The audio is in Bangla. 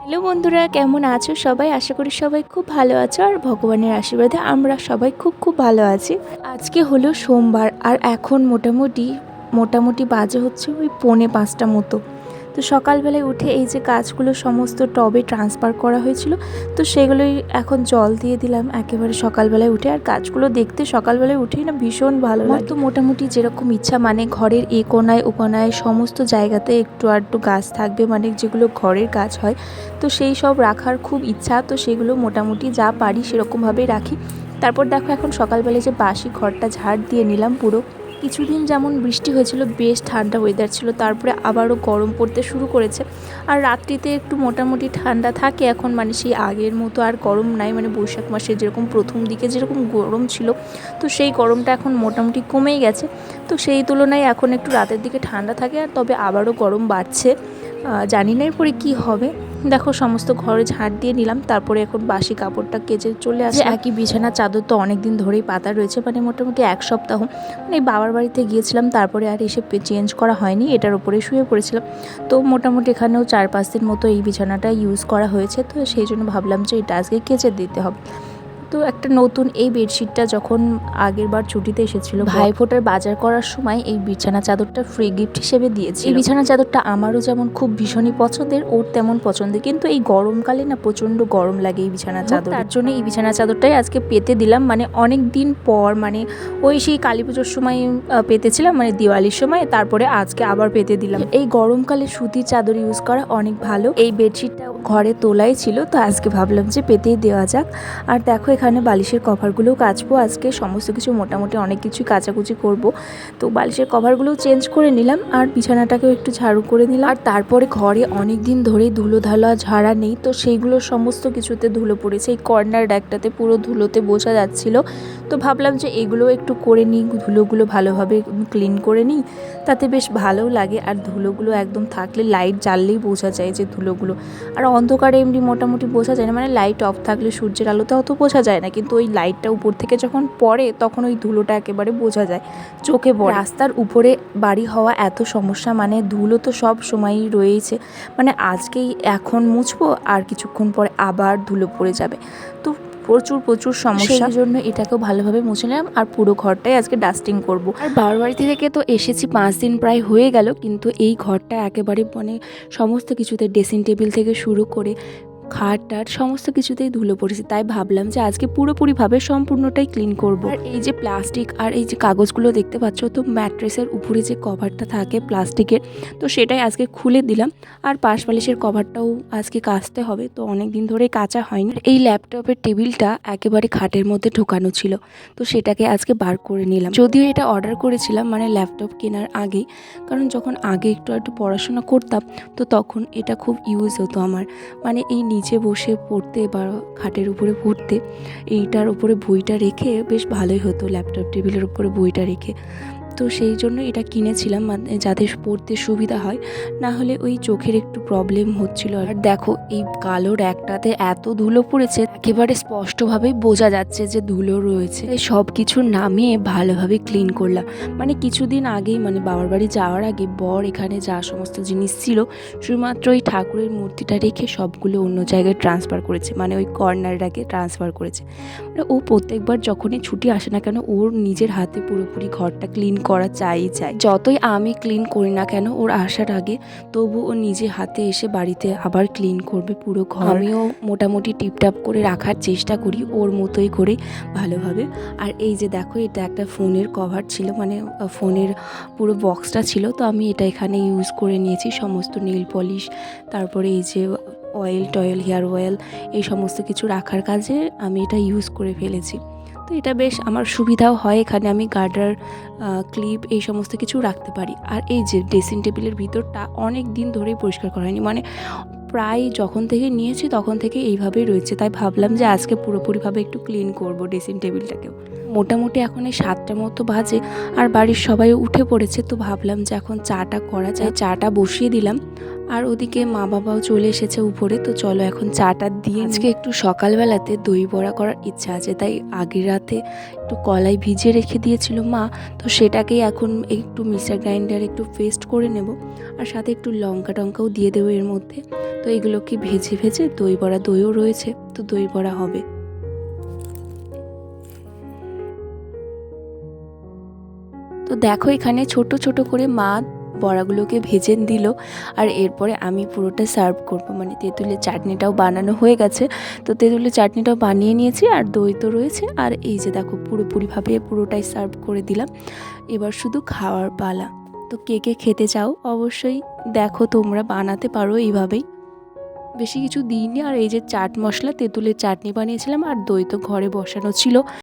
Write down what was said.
হ্যালো বন্ধুরা, কেমন আছো সবাই? আশা করি সবাই খুব ভালো আছো আর ভগবানের আশীর্বাদে আমরা সবাই খুব খুব ভালো আছি। আজকে হলো সোমবার আর এখন মোটামুটি বাজে হচ্ছে ওই 4:45 মতো। তো সকালবেলায় উঠে এই যে গাছগুলো সমস্ত টবে ট্রান্সফার করা হয়েছিল, তো সেগুলোই এখন জল দিয়ে দিলাম একেবারে সকালবেলায় উঠে। আর গাছগুলো দেখতে সকালবেলায় উঠেই না ভীষণ ভালো লাগে। তো মোটামুটি যেরকম ইচ্ছা, মানে ঘরের এ কোনায় ও কোনায় সমস্ত জায়গাতে একটু আধটু গাছ থাকবে, মানে যেগুলো ঘরের গাছ হয়, তো সেই সব রাখার খুব ইচ্ছা। তো সেগুলো মোটামুটি যা পারি সেরকমভাবেই রাখি। তারপর দেখো এখন সকালবেলায় যে বাসি ঘরটা ঝাড় দিয়ে নিলাম পুরো। কিছুদিন যেমন বৃষ্টি হয়েছিল, বেশ ঠান্ডা ওয়েদার ছিল, তারপরে আবারও গরম পড়তে শুরু করেছে। আর রাত্রিতে একটু মোটামুটি ঠান্ডা থাকে এখন, মানে সেই আগের মতো আর গরম নাই। মানে বৈশাখ মাসে যেরকম প্রথম দিকে যেরকম গরম ছিল, তো সেই গরমটা এখন মোটামুটি কমেই গেছে। তো সেই তুলনায় এখন একটু রাতের দিকে ঠান্ডা থাকে, আর তবে আবারও গরম বাড়ছে। জানি না এরপরে কী হবে। দেখো সমস্ত ঘরে ঝাড় দিয়ে নিলাম, তারপরে এখন বাসি কাপড়টা কেচে চলে আসে। একই বিছানার চাদর তো অনেক দিন ধরেই পাতা রয়েছে, মানে মোটামুটি এক সপ্তাহ। মানে বাবার বাড়িতে গিয়েছিলাম, তারপরে আর এসে চেঞ্জ করা হয়নি, এটার উপরে শুয়ে পড়েছিলাম। তো মোটামুটি এখানেও 4-5 দিন মতো এই বিছানাটা ইউজ করা হয়েছে, তো সেই জন্য ভাবলাম যে এটা আজকে কেচে দিতে হবে। তো একটা নতুন এই বেডশিটটা যখন আগের বার ছুটিতে এসেছিল, ভাইফোঁটার বাজার করার সময় এই বিছানা চাদরটা ফ্রি গিফট হিসেবে দিয়েছে। এই বিছানা চাদরটা আমারও যেমন খুব ভীষণই পছন্দের, ওর তেমন পছন্দের, কিন্তু এই গরমকালে না প্রচণ্ড গরম লাগে এই বিছানা চাদর। তার জন্য এই বিছানা চাদরটাই আজকে পেতে দিলাম, মানে অনেক দিন পর, মানে ওই সেই কালী পুজোর সময় পেতেছিলাম, মানে দিওয়ালির সময়, তারপরে আজকে আবার পেতে দিলাম। এই গরমকালে সুতির চাদর ইউজ করা অনেক ভালো। এই বেডশিটটা ঘরে তোলাই ছিল, তো আজকে ভাবলাম যে পেতেই দেওয়া যাক। আর দেখো এখানে বালিশের কভারগুলোও কাচবো আজকে, সমস্ত কিছু মোটামুটি অনেক কিছুই কাচাকুচি করব। তো বালিশের কভারগুলোও চেঞ্জ করে নিলাম, আর বিছানাটাকেও একটু ঝাড়ু করে নিলাম। আর তারপরে ঘরে অনেক দিন ধরেই ধুলো ধালা ঝাড়া নেই, তো সেইগুলো সমস্ত কিছুতে ধুলো পড়েছে। এই কর্নার একটাতে পুরো ধুলোতে বোঝা যাচ্ছিল, তো ভাবলাম যে এগুলো একটু করে নিই, ধুলোগুলো ভালোভাবে ক্লিন করে নিই, তাতে বেশ ভালোও লাগে। আর ধুলোগুলো একদম থাকলে লাইট জ্বাললেই বোঝা যায় যে ধুলোগুলো, আর অন্ধকারে এমনি মোটামুটি বোঝা যায় না, মানে লাইট অফ থাকলে সূর্যের আলোতে অত বোঝা যায় না, কিন্তু ওই লাইটটা উপর থেকে যখন পড়ে তখন ওই ধুলোটা একেবারে বোঝা যায়, চোখে পড়ে। রাস্তার উপরে বাড়ি হওয়া এত সমস্যা, মানে ধুলো তো সব সময়ই রয়েছে, মানে আজকেই এখন মুছবো আর কিছুক্ষণ পরে আবার ধুলো পড়ে যাবে, তো প্রচুর সমস্যা। সেই জন্য এটাকেও ভালোভাবে মুছে নিলাম, আর পুরো ঘরটাই আজকে ডাস্টিং করব। আর বাবার বাড়ি থেকে তো এসেছি 5 দিন প্রায় হয়ে গেল, কিন্তু এই ঘরটা একেবারে মানে সমস্ত কিছুতে, ড্রেসিং টেবিল থেকে শুরু করে খাট টাট সমস্ত কিছুতেই ধুলো পড়েছে, তাই ভাবলাম যে আজকে পুরোপুরিভাবে সম্পূর্ণটাই ক্লিন করব। আর এই যে প্লাস্টিক আর এই যে কাগজগুলো দেখতে পাচ্ছ, তো ম্যাট্রেসের উপরে যে কভারটা থাকে প্লাস্টিকের, তো সেটাই আজকে খুলে দিলাম। আর পাশ বালিশের কভারটাও আজকে কাচতে হবে, তো অনেক দিন ধরে কাচা হয়নি। এই ল্যাপটপের টেবিলটা একেবারে খাটের মধ্যে ঢোকানো ছিল, তো সেটাকে আজকে বার করে নিলাম। যদিও এটা অর্ডার করেছিলাম মানে ল্যাপটপ কেনার আগেই, কারণ যখন আগে একটু পড়াশোনা করতাম, তো তখন এটা খুব ইউজ হতো আমার, মানে এই নিচে বসে পড়তে বা খাটের উপরে পড়তে এইটার উপরে বইটা রেখে বেশ ভালোই হতো, ল্যাপটপ টেবিলের উপরে বইটা রেখে। তো সেই জন্য এটা কিনেছিলাম, মানে যাতে পড়তে সুবিধা হয়, না হলে ওই চোখের একটু প্রবলেম হচ্ছিল। আর দেখো এই কালো র্যাকটাতে এত ধুলো পড়েছে, একেবারে স্পষ্টভাবেই বোঝা যাচ্ছে যে ধুলো রয়েছে। তাই সব কিছু নামিয়ে ভালোভাবে ক্লিন করলাম। মানে কিছুদিন আগেই, মানে বাবার বাড়ি যাওয়ার আগে বর এখানে যা সমস্ত জিনিস ছিল শুধুমাত্র ওই ঠাকুরের মূর্তিটা রেখে সবগুলো অন্য জায়গায় ট্রান্সফার করেছে, মানে ওই কর্নার র্যাকে ট্রান্সফার করেছে। মানে ও প্রত্যেকবার যখনই ছুটি আসে না কেন, ওর নিজের হাতে পুরোপুরি ঘরটা ক্লিন করা চাই। যতই আমি ক্লিন করি না কেন ওর আসার আগে, তবু ও নিজে হাতে এসে বাড়িতে আবার ক্লিন করবে পুরো ঘর। আমিও মোটামুটি টিপটাপ করে রাখার চেষ্টা করি ওর মতোই করে ভালোভাবে। আর এই যে দেখো এটা একটা ফোনের কভার ছিল, মানে ফোনের পুরো বক্সটা ছিল, তো আমি এটা এখানে ইউজ করে নিয়েছি। সমস্ত নেল পলিশ, তারপরে এই যে অয়েল হেয়ার অয়েল, এই সমস্ত কিছু রাখার কাজে আমি এটা ইউজ করে ফেলেছি। তো এটা বেশ আমার সুবিধাও হয়, এখানে আমি গার্ডার, ক্লিপ এই সমস্ত কিছু রাখতে পারি। আর এই যে ড্রেসিং টেবিলের ভিতরটা অনেক দিন ধরেই পরিষ্কার করা হয়নি, মানে প্রায় যখন থেকে নিয়েছি তখন থেকে এইভাবেই রয়েছে, তাই ভাবলাম যে আজকে পুরোপুরিভাবে একটু ক্লিন করব ড্রেসিং টেবিলটাকেও। মোটামুটি এখন এই 7টার মতো বাজে আর বাড়ির সবাই উঠে পড়েছে। তো ভাবলাম যে এখন চাটা করা যায়, চাটা বসিয়ে দিলাম। আর ওদিকে মা বাবাও চলে এসেছে উপরে। তো চলো এখন চাটা দিয়ে আজকে একটু সকালবেলাতে দই বড়া করার ইচ্ছা আছে, তাই আগের রাতে একটু কলাই ভিজিয়ে রেখে দিয়েছিল মা। তো সেটাকেই এখন একটু মিক্সার গ্রাইন্ডারে একটু পেস্ট করে নেব, আর সাথে একটু লঙ্কা টঙ্কাও দিয়ে দেবো এর মধ্যে। তো এগুলোকে ভেজে ভেজে দই বড়া, দইও রয়েছে তো দই বড়া হবে। তো দেখো এখানে ছোট ছোট করে মা বড়াগুলোকে ভেজে দিল, আর এরপরে আমি পুরোটা সার্ভ করব। মানে তেঁতুলের চাটনিটাও বানানো হয়ে গেছে, তো তেঁতুলের চাটনিটাও বানিয়ে নিয়েছি, আর দই তো রয়েছে। আর এই যে দেখো পুরোপুরিভাবে পুরোটাই সার্ভ করে দিলাম। এবার শুধু খাওয়ার পালা। তো কে কে খেতে চাও অবশ্যই দেখো, তোমরা বানাতে পারো এইভাবেই। বেশি কিছু দিইনি। আর এই যে চাট মশলা, তেঁতুলের চাটনি বানিয়েছিলাম, আর দই তো ঘরে বসানো ছিল।